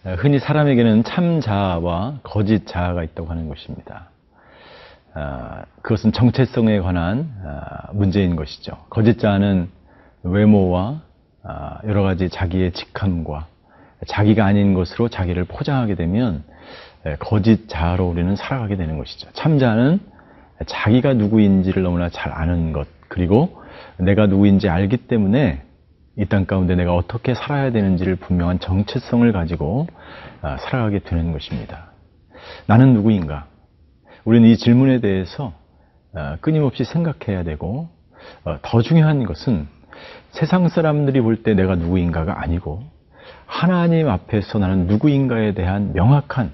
흔히 사람에게는 참 자아와 거짓 자아가 있다고 하는 것입니다. 그것은 정체성에 관한 문제인 것이죠. 거짓 자아는 외모와 여러 가지 자기의 직함과 자기가 아닌 것으로 자기를 포장하게 되면 거짓 자아로 우리는 살아가게 되는 것이죠. 참 자아는 자기가 누구인지를 너무나 잘 아는 것, 그리고 내가 누구인지 알기 때문에 이 땅 가운데 내가 어떻게 살아야 되는지를 분명한 정체성을 가지고 살아가게 되는 것입니다. 나는 누구인가? 우리는 이 질문에 대해서 끊임없이 생각해야 되고, 더 중요한 것은 세상 사람들이 볼 때 내가 누구인가가 아니고 하나님 앞에서 나는 누구인가에 대한 명확한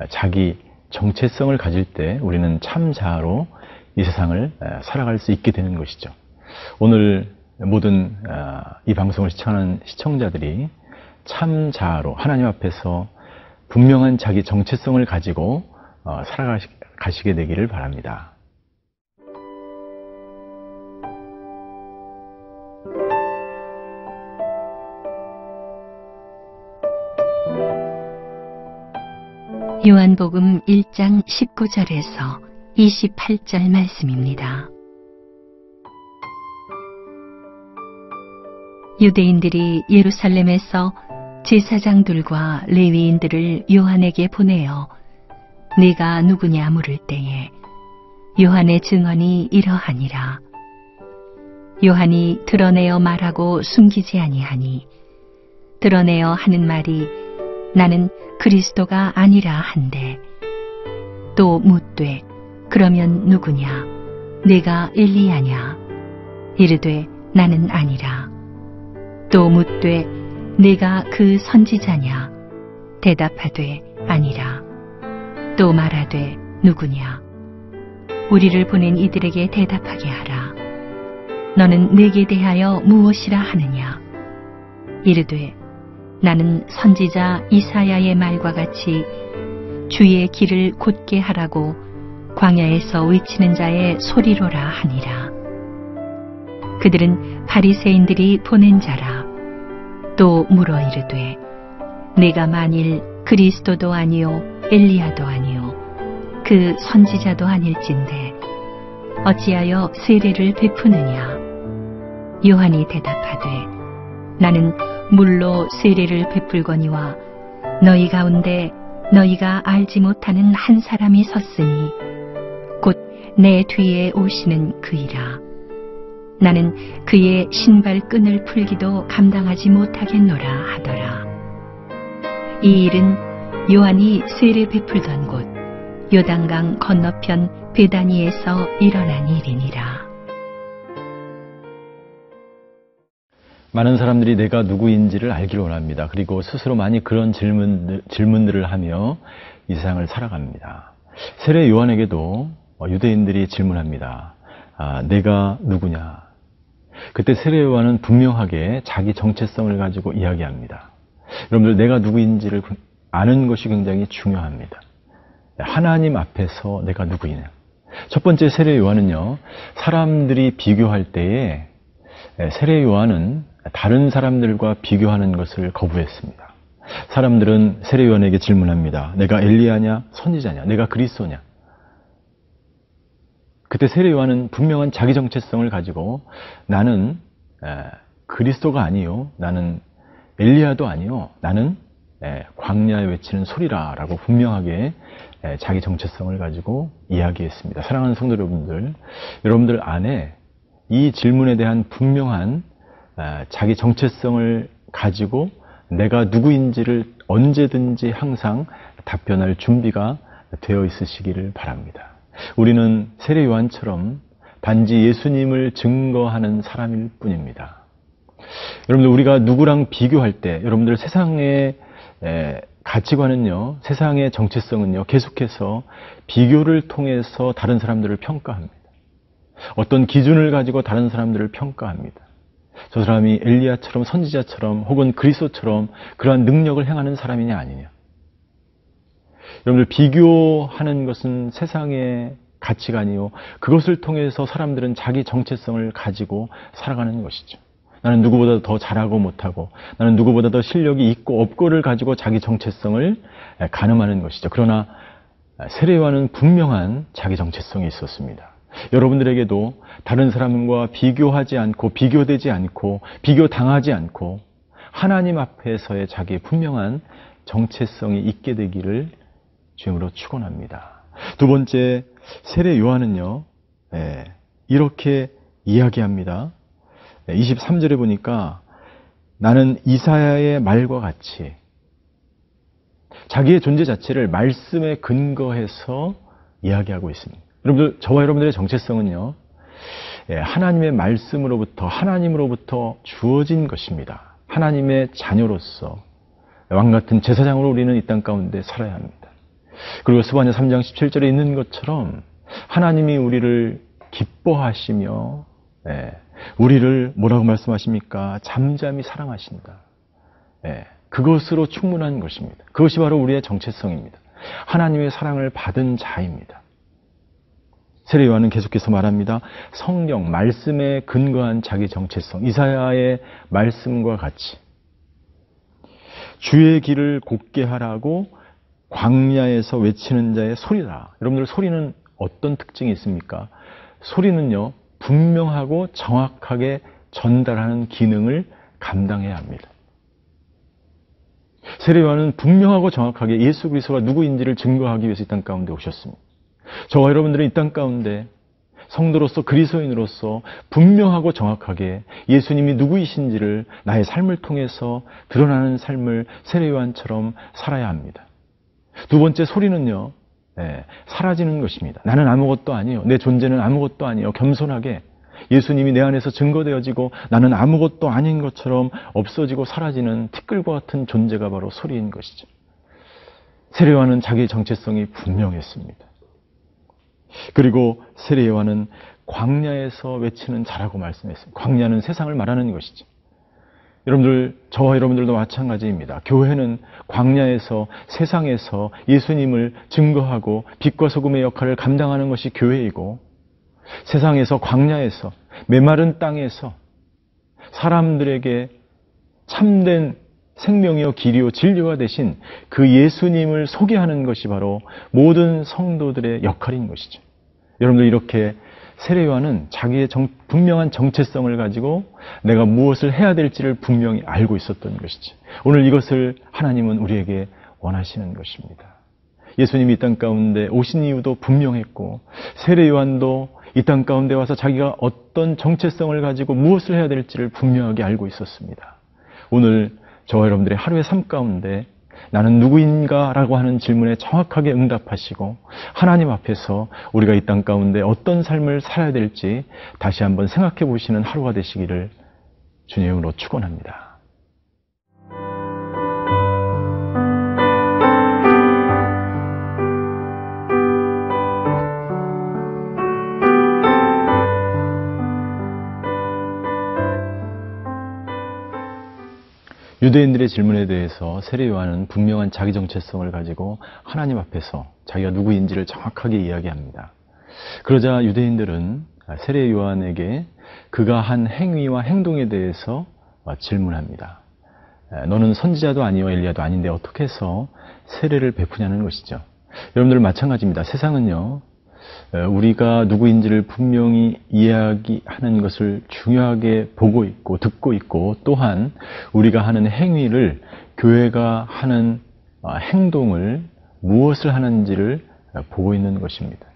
자기 정체성을 가질 때 우리는 참 자아로 이 세상을 살아갈 수 있게 되는 것이죠. 오늘 모든 이 방송을 시청하는 시청자들이 참 자아로 하나님 앞에서 분명한 자기 정체성을 가지고 살아가시게 되기를 바랍니다. 요한복음 1장 19절에서 28절 말씀입니다. 유대인들이 예루살렘에서 제사장들과 레위인들을 요한에게 보내어 네가 누구냐 물을 때에 요한의 증언이 이러하니라. 요한이 드러내어 말하고 숨기지 아니하니 드러내어 하는 말이 나는 그리스도가 아니라 한데, 또 묻되 그러면 누구냐? 네가 엘리야냐? 이르되 나는 아니라. 또 묻되 네가 그 선지자냐? 대답하되 아니라. 또 말하되 누구냐? 우리를 보낸 이들에게 대답하게 하라. 너는 내게 대하여 무엇이라 하느냐? 이르되 나는 선지자 이사야의 말과 같이 주의 길을 곧게 하라고 광야에서 외치는 자의 소리로라 하니라. 그들은 바리새인들이 보낸 자라. 또 물어 이르되 내가 만일 그리스도도 아니요 엘리야도 아니요 그 선지자도 아닐진데 어찌하여 세례를 베푸느냐? 요한이 대답하되 나는 물로 세례를 베풀거니와 너희 가운데 너희가 알지 못하는 한 사람이 섰으니 곧 내 뒤에 오시는 그이라. 나는 그의 신발끈을 풀기도 감당하지 못하겠노라 하더라. 이 일은 요한이 세례 베풀던 곳 요단강 건너편 베다니에서 일어난 일이니라. 많은 사람들이 내가 누구인지를 알기를 원합니다. 그리고 스스로 많이 그런 질문들을 하며 이 세상을 살아갑니다. 세례 요한에게도 유대인들이 질문합니다. 내가 누구냐? 그때 세례 요한은 분명하게 자기 정체성을 가지고 이야기합니다. 여러분들, 내가 누구인지를 아는 것이 굉장히 중요합니다. 하나님 앞에서 내가 누구이냐? 첫 번째 세례 요한은요, 사람들이 비교할 때에 세례 요한은 다른 사람들과 비교하는 것을 거부했습니다. 사람들은 세례 요한에게 질문합니다. 내가 엘리야냐? 선지자냐? 내가 그리스도냐? 그때 세례 요한은 분명한 자기 정체성을 가지고 나는 그리스도가 아니요, 나는 엘리야도 아니요, 나는 광야에 외치는 소리라 라고 분명하게 자기 정체성을 가지고 이야기했습니다. 사랑하는 성도 여러분들 안에 이 질문에 대한 분명한 자기 정체성을 가지고 내가 누구인지를 언제든지 항상 답변할 준비가 되어 있으시기를 바랍니다. 우리는 세례 요한처럼 단지 예수님을 증거하는 사람일 뿐입니다. 여러분들, 우리가 누구랑 비교할 때 여러분들 세상의 가치관은요, 세상의 정체성은요, 계속해서 비교를 통해서 다른 사람들을 평가합니다. 어떤 기준을 가지고 다른 사람들을 평가합니다. 저 사람이 엘리야처럼 선지자처럼 혹은 그리스도처럼 그러한 능력을 행하는 사람이냐 아니냐. 여러분들, 비교하는 것은 세상의 가치관이요, 그것을 통해서 사람들은 자기 정체성을 가지고 살아가는 것이죠. 나는 누구보다 더 잘하고 못하고 나는 누구보다 더 실력이 있고 없고를 가지고 자기 정체성을 가늠하는 것이죠. 그러나 세례요한은 분명한 자기 정체성이 있었습니다. 여러분들에게도 다른 사람과 비교하지 않고 비교되지 않고 비교당하지 않고 하나님 앞에서의 자기의 분명한 정체성이 있게 되기를 주님으로 축원합니다. 두 번째, 세례 요한은요, 이렇게 이야기합니다. 23절에 보니까 나는 이사야의 말과 같이 자기의 존재 자체를 말씀에 근거해서 이야기하고 있습니다. 여러분들, 저와 여러분들의 정체성은요, 하나님의 말씀으로부터 하나님으로부터 주어진 것입니다. 하나님의 자녀로서 왕같은 제사장으로 우리는 이 땅 가운데 살아야 합니다. 그리고 스바냐 3장 17절에 있는 것처럼 하나님이 우리를 기뻐하시며 우리를 뭐라고 말씀하십니까? 잠잠히 사랑하신다. 그것으로 충분한 것입니다. 그것이 바로 우리의 정체성입니다. 하나님의 사랑을 받은 자입니다. 세례 요한은 계속해서 말합니다. 성경, 말씀에 근거한 자기 정체성, 이사야의 말씀과 같이 주의 길을 곧게 하라고 광야에서 외치는 자의 소리라. 여러분들, 소리는 어떤 특징이 있습니까? 소리는요, 분명하고 정확하게 전달하는 기능을 감당해야 합니다. 세례 요한은 분명하고 정확하게 예수 그리스도가 누구인지를 증거하기 위해서 이 땅 가운데 오셨습니다. 저와 여러분들은 이 땅 가운데 성도로서 그리스도인으로서 분명하고 정확하게 예수님이 누구이신지를 나의 삶을 통해서 드러나는 삶을 세례 요한처럼 살아야 합니다. 두 번째, 소리는요, 사라지는 것입니다. 나는 아무것도 아니요, 내 존재는 아무것도 아니요, 겸손하게 예수님이 내 안에서 증거되어지고 나는 아무것도 아닌 것처럼 없어지고 사라지는 티끌과 같은 존재가 바로 소리인 것이죠. 세례 요한은 자기의 정체성이 분명했습니다. 그리고 세례 요한은 광야에서 외치는 자라고 말씀했습니다. 광야는 세상을 말하는 것이죠. 여러분들, 저와 여러분들도 마찬가지입니다. 교회는 광야에서, 세상에서 예수님을 증거하고 빛과 소금의 역할을 감당하는 것이 교회이고, 세상에서, 광야에서, 메마른 땅에서 사람들에게 참된 생명이요 길이요 진리가 되신 그 예수님을 소개하는 것이 바로 모든 성도들의 역할인 것이죠. 여러분들, 이렇게 세례 요한은 자기의 분명한 정체성을 가지고 내가 무엇을 해야 될지를 분명히 알고 있었던 것이죠. 오늘 이것을 하나님은 우리에게 원하시는 것입니다. 예수님이 이 땅 가운데 오신 이유도 분명했고, 세례 요한도 이 땅 가운데 와서 자기가 어떤 정체성을 가지고 무엇을 해야 될지를 분명하게 알고 있었습니다. 오늘 저와 여러분들의 하루의 삶 가운데 나는 누구인가? 라고 하는 질문에 정확하게 응답하시고 하나님 앞에서 우리가 이 땅 가운데 어떤 삶을 살아야 될지 다시 한번 생각해 보시는 하루가 되시기를 주님으로 축원합니다. 유대인들의 질문에 대해서 세례 요한은 분명한 자기 정체성을 가지고 하나님 앞에서 자기가 누구인지를 정확하게 이야기합니다. 그러자 유대인들은 세례 요한에게 그가 한 행위와 행동에 대해서 질문합니다. 너는 선지자도 아니요 엘리야도 아닌데 어떻게 해서 세례를 베푸냐는 것이죠. 여러분들, 마찬가지입니다. 세상은요, 우리가 누구인지를 분명히 이야기하는 것을 중요하게 보고 있고 듣고 있고, 또한 우리가 하는 행위를, 교회가 하는 행동을 무엇을 하는지를 보고 있는 것입니다.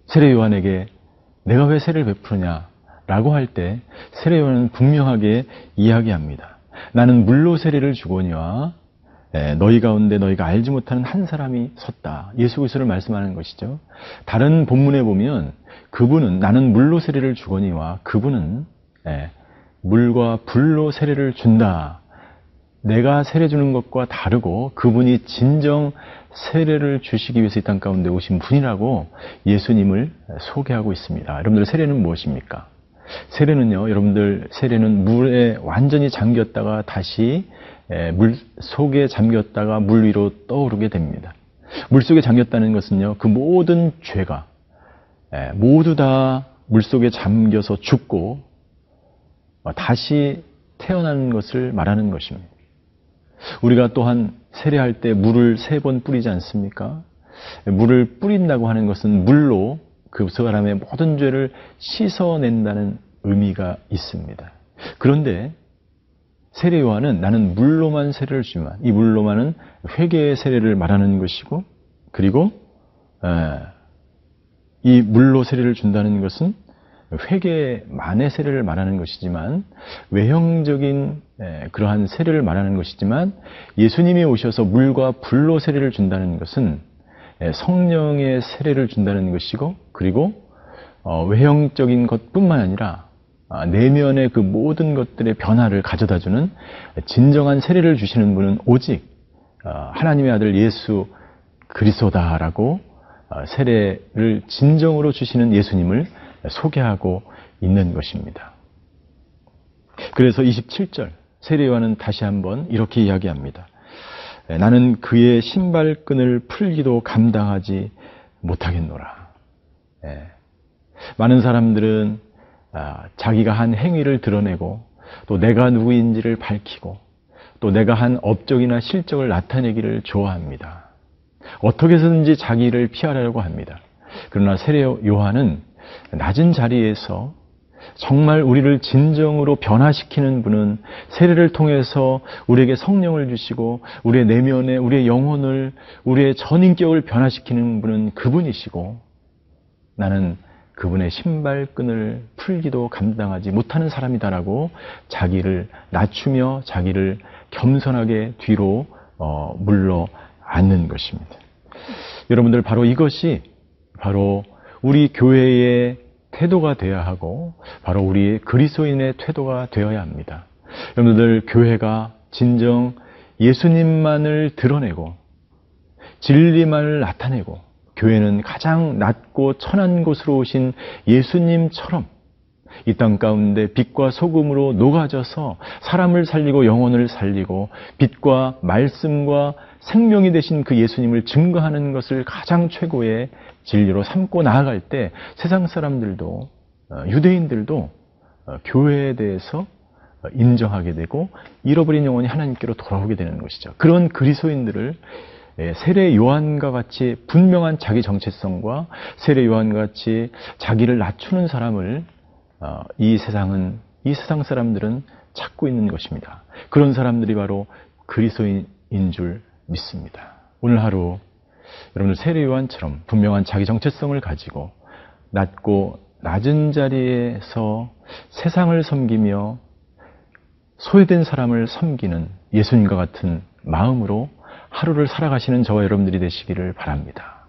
세례 요한에게 내가 왜 세례를 베푸느냐 라고 할 때 세례 요한은 분명하게 이야기합니다. 나는 물로 세례를 주거니와 너희 가운데 너희가 알지 못하는 한 사람이 섰다. 예수 그리스도를 말씀하는 것이죠. 다른 본문에 보면 그분은, 나는 물로 세례를 주거니와 그분은 물과 불로 세례를 준다. 내가 세례 주는 것과 다르고 그분이 진정 세례를 주시기 위해서 이 땅 가운데 오신 분이라고 예수님을 소개하고 있습니다. 여러분들, 세례는 무엇입니까? 세례는요, 여러분들, 세례는 물에 완전히 잠겼다가 다시 물 속에 잠겼다가 물 위로 떠오르게 됩니다. 물 속에 잠겼다는 것은요, 그 모든 죄가 모두 다 물 속에 잠겨서 죽고 다시 태어나는 것을 말하는 것입니다. 우리가 또한 세례할 때 물을 3번 뿌리지 않습니까? 물을 뿌린다고 하는 것은 물로 그 사람의 모든 죄를 씻어낸다는 의미가 있습니다. 그런데 세례 요한은 나는 물로만 세례를 주지만 이 물로만은 회개의 세례를 말하는 것이고, 그리고 이 물로 세례를 준다는 것은 회개만의 세례를 말하는 것이지만, 외형적인 그러한 세례를 말하는 것이지만, 예수님이 오셔서 물과 불로 세례를 준다는 것은 성령의 세례를 준다는 것이고, 그리고 외형적인 것뿐만 아니라 내면의 그 모든 것들의 변화를 가져다주는 진정한 세례를 주시는 분은 오직 하나님의 아들 예수 그리스도다라고 세례를 진정으로 주시는 예수님을 소개하고 있는 것입니다. 그래서 27절 세례 요한은 다시 한번 이렇게 이야기합니다. 나는 그의 신발끈을 풀기도 감당하지 못하겠노라. 많은 사람들은 자기가 한 행위를 드러내고, 또 내가 누구인지를 밝히고, 또 내가 한 업적이나 실적을 나타내기를 좋아합니다. 어떻게 해서든지 자기를 피하려고 합니다. 그러나 세례 요한은 낮은 자리에서 정말 우리를 진정으로 변화시키는 분은 세례를 통해서 우리에게 성령을 주시고 우리의 내면에 우리의 영혼을, 우리의 전인격을 변화시키는 분은 그분이시고, 나는 그분의 신발끈을 풀기도 감당하지 못하는 사람이다라고 자기를 낮추며 자기를 겸손하게 뒤로 물러 앉는 것입니다. 여러분들, 바로 이것이 바로 우리 교회의 태도가 되어야 하고, 바로 우리 그리스도인의 태도가 되어야 합니다. 여러분들, 교회가 진정 예수님만을 드러내고 진리만을 나타내고, 교회는 가장 낮고 천한 곳으로 오신 예수님처럼 이 땅 가운데 빛과 소금으로 녹아져서 사람을 살리고 영혼을 살리고 빛과 말씀과 생명이 되신 그 예수님을 증거하는 것을 가장 최고의 진리로 삼고 나아갈 때, 세상 사람들도, 유대인들도 교회에 대해서 인정하게 되고 잃어버린 영혼이 하나님께로 돌아오게 되는 것이죠. 그런 그리스도인들을 세례 요한과 같이 분명한 자기 정체성과 세례 요한과 같이 자기를 낮추는 사람을 이 세상 사람들은 찾고 있는 것입니다. 그런 사람들이 바로 그리스도인인 줄 믿습니다. 오늘 하루 여러분들 세례 요한처럼 분명한 자기 정체성을 가지고 낮고 낮은 자리에서 세상을 섬기며 소외된 사람을 섬기는 예수님과 같은 마음으로 하루를 살아가시는 저와 여러분들이 되시기를 바랍니다.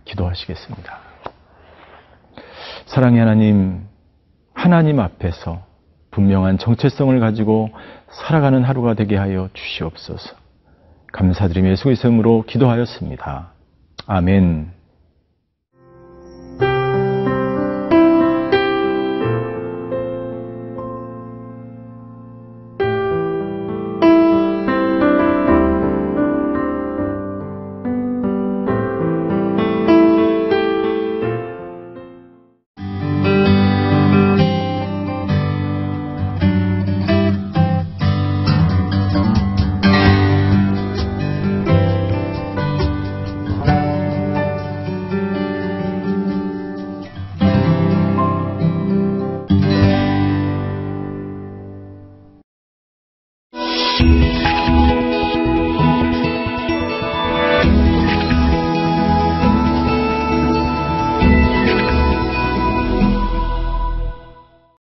기도하시겠습니다. 사랑의 하나님, 하나님 앞에서 분명한 정체성을 가지고 살아가는 하루가 되게 하여 주시옵소서. 감사드리며 예수 그리스도의 이름으로 기도하였습니다. 아멘.